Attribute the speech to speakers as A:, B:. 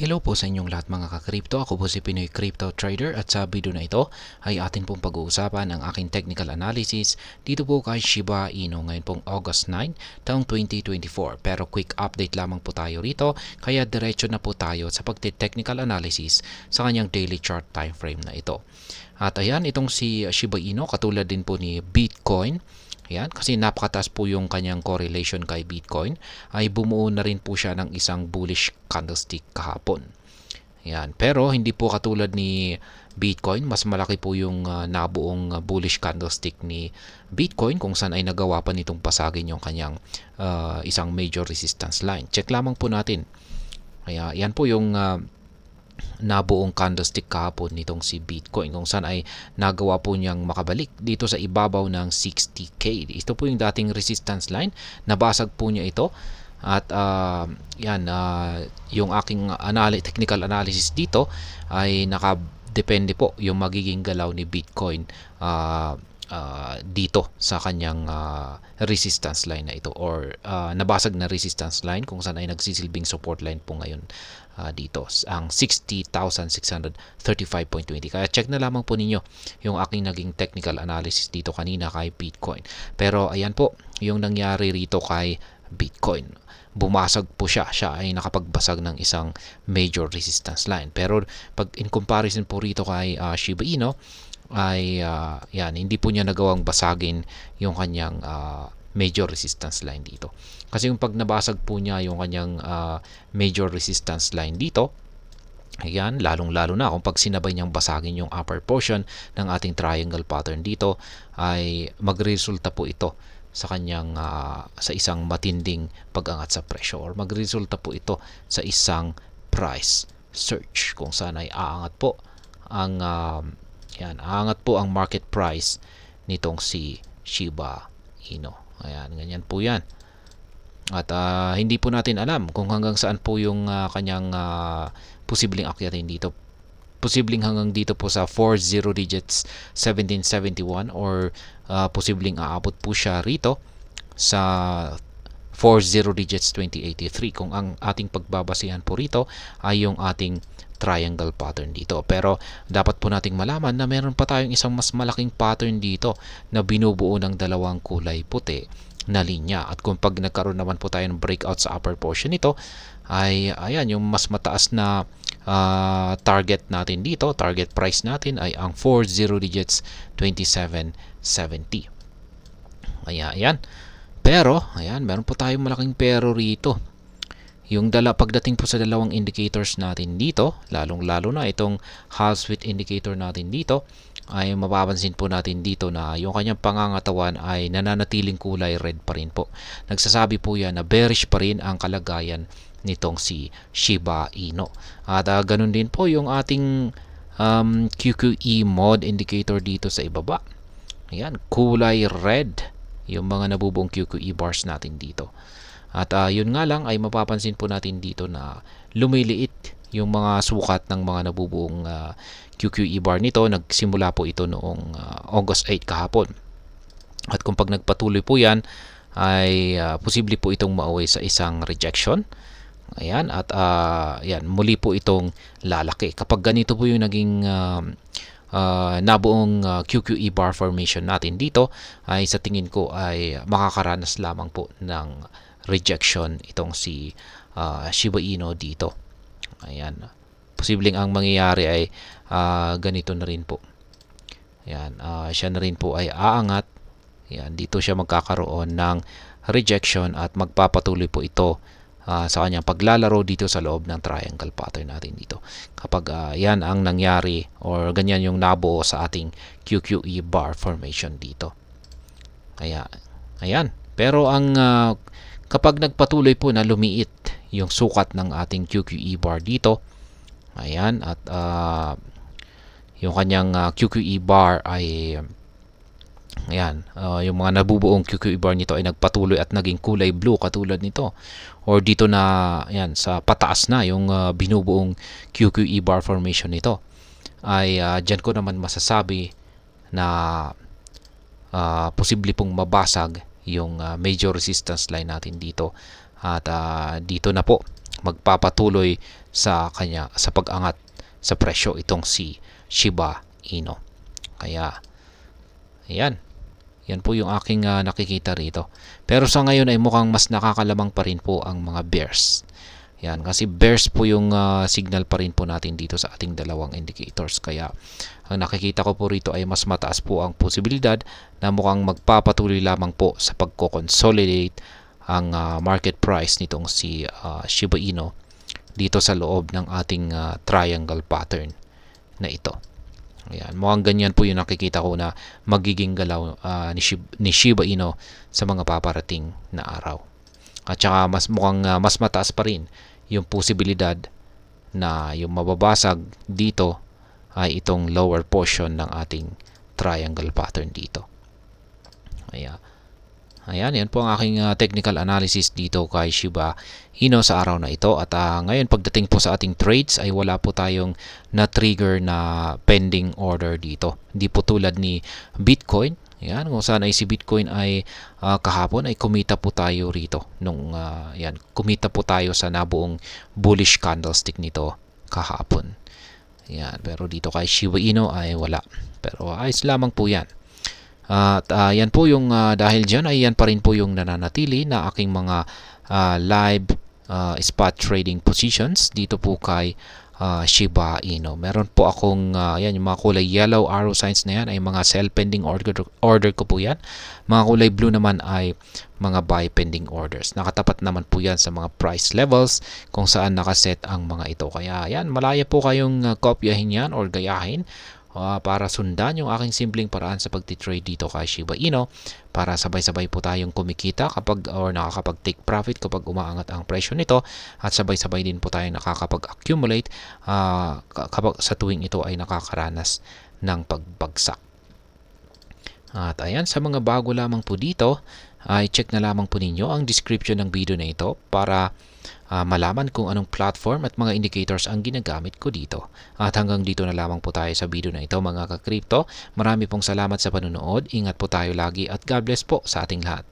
A: Hello po sa inyong lahat mga ka-crypto. Ako po si Pinoy Crypto Trader at sa video na ito ay atin pong pag-uusapan ang aking technical analysis dito po kay Shiba Inu ngayon pong August 9, taong 2024. Pero quick update lamang po tayo rito kaya diretso na po tayo sa pagte-technical analysis sa kanyang daily chart time frame na ito. At ayan, itong si Shiba Inu katulad din po ni Bitcoin. Ayan, kasi napakataas po yung kanyang correlation kay Bitcoin, ay bumuo na rin po siya ng isang bullish candlestick kahapon. Ayan, pero hindi po katulad ni Bitcoin, mas malaki po yung nabuong bullish candlestick ni Bitcoin kung saan ay nagawa pa nitong pasagin yung kanyang isang major resistance line. Check lamang po natin. Kaya yan po yung nabuong candlestick kahapon nitong si Bitcoin kung saan ay nagawa po niyang makabalik dito sa ibabaw ng 60k. Ito po yung dating resistance line, nabasag po niya ito at yung aking technical analysis dito ay nakadepende po yung magiging galaw ni Bitcoin dito sa kanyang resistance line na ito or nabasag na resistance line kung saan ay nagsisilbing support line po ngayon dito ang 60,635.20. Kaya check na lamang po ninyo yung aking naging technical analysis dito kanina kay Bitcoin. Pero ayan po yung nangyari rito kay Bitcoin. Bumasag po siya ay nakapagbasag ng isang major resistance line. Pero pag in comparison po rito kay Shiba Inu ay hindi po niya nagawang basagin yung kanyang major resistance line dito. Kasi yung pag nabasag po niya yung kanyang major resistance line dito, ayan, lalong-lalo na kung pag sinabay niyang basagin yung upper portion ng ating triangle pattern dito, ay magresulta po ito sa kanyang sa isang matinding pag-angat sa presyo or magresulta po ito sa isang price surge kung saan ay aangat po ang aangat po ang market price nitong si Shiba Inu. Ayan, ganyan po yan. At hindi po natin alam kung hanggang saan po yung kanyang posibleng akyatin dito. Posibleng hanggang dito po sa 40 digits 1771 or posibleng aabot po siya rito sa 40 digits 2083 kung ang ating pagbabasihan po rito ay yung ating triangle pattern dito. Pero dapat po nating malaman na meron pa tayong isang mas malaking pattern dito na binubuo ng dalawang kulay puti na linya. At kung pag nagkaroon naman po tayo ng breakout sa upper portion nito, ay ayan, yung mas mataas na target natin dito, target price natin ay ang 40 digits 2770. Ayan. Pero, ayan, meron po tayong malaking pero rito. Yung pagdating po sa dalawang indicators natin dito, lalong-lalo na itong Hall Sweet indicator natin dito, ay mapapansin po natin dito na yung kanyang pangangatawan ay nananatiling kulay red pa rin po. Nagsasabi po yan na bearish pa rin ang kalagayan nitong si Shiba Inu. At ganun din po yung ating QQE mode indicator dito sa ibaba. Ayan, kulay red yung mga nabubuong QQE bars natin dito. At yun nga lang ay mapapansin po natin dito na lumiliit yung mga sukat ng mga nabubuong QQE bar nito. Nagsimula po ito noong August 8 kahapon. At kung pag nagpatuloy po yan, ay posible po itong mauwi sa isang rejection. Ayan, at muli po itong lalaki. Kapag ganito po yung naging nabuong QQE bar formation natin dito, ay sa tingin ko ay makakaranas lamang po ng rejection itong si Shiba Inu dito. Ayan. Posibleng ang mangyayari ay ganito na rin po. Ayan, siya na rin po ay aangat. Ayan, dito siya magkakaroon ng rejection at magpapatuloy po ito sa kanyang paglalaro dito sa loob ng triangle pattern natin dito. Kapag yan ang nangyari or ganyan yung nabuo sa ating QQE bar formation dito. Kaya, ayan. Pero ang kapag nagpatuloy po na lumiit yung sukat ng ating QQE bar dito, ayan, at yung kanyang QQE bar ay ayan, yung mga nabubuong QQE bar nito ay nagpatuloy at naging kulay blue katulad nito. Or dito na ayan, sa pataas na yung binubuong QQE bar formation nito. Ay dyan ko naman masasabi na posible pong mabasag yung major resistance line natin dito. At dito na po magpapatuloy sa pag-angat sa presyo itong si Shiba Inu. Kaya ayan, yan po yung aking nakikita rito. Pero sa ngayon ay mukhang mas nakakalamang pa rin po ang mga bears. Yan, kasi bears po yung signal pa rin po natin dito sa ating dalawang indicators. Kaya ang nakikita ko po rito ay mas mataas po ang posibilidad na mukhang magpapatuloy lamang po sa pagko-consolidate ang market price nitong si Shiba Inu dito sa loob ng ating triangle pattern na ito. Ayan, mukhang ganyan po yung nakikita ko na magiging galaw ni Shiba Inu sa mga paparating na araw. At saka mukhang mas mataas pa rin yung posibilidad na yung mababasag dito ay itong lower portion ng ating triangle pattern dito. Ayan, yan po ang aking technical analysis dito kay Shiba Inu sa araw na ito. At ngayon pagdating po sa ating trades ay wala po tayong na-trigger na pending order dito. Hindi po tulad ni Bitcoin. Yan, kung saan ay si Bitcoin ay kahapon ay kumita po tayo rito. Kumita po tayo sa nabuong bullish candlestick nito kahapon. Yan, pero dito kay Shiba Inu ay wala. Pero ayos lamang po yan. At yan po yung dahil dyan ay yan pa rin po yung nananatili na aking mga live spot trading positions dito po kay Shiba Inu. Meron po akong yan, yung mga kulay yellow arrow signs na yan ay mga sell pending order ko po yan. Mga kulay blue naman ay mga buy pending orders. Nakatapat naman po yan sa mga price levels kung saan nakaset ang mga ito. Kaya yan, malaya po kayong kopyahin yan or gayahin para sundan yung aking simpleng paraan sa pagtitrade dito kay Shiba Inu para sabay-sabay po tayong kumikita nakakapag-take profit kapag umaangat ang presyo nito at sabay-sabay din po tayong nakakapag-accumulate kapag sa tuwing ito ay nakakaranas ng pagbagsak. At ayan, sa mga bago lamang po dito ay check na lamang po ninyo ang description ng video na ito para malaman kung anong platform at mga indicators ang ginagamit ko dito. At hanggang dito na lamang po tayo sa video na ito mga ka-crypto. Marami pong salamat sa panunood. Ingat po tayo lagi at God bless po sa ating lahat.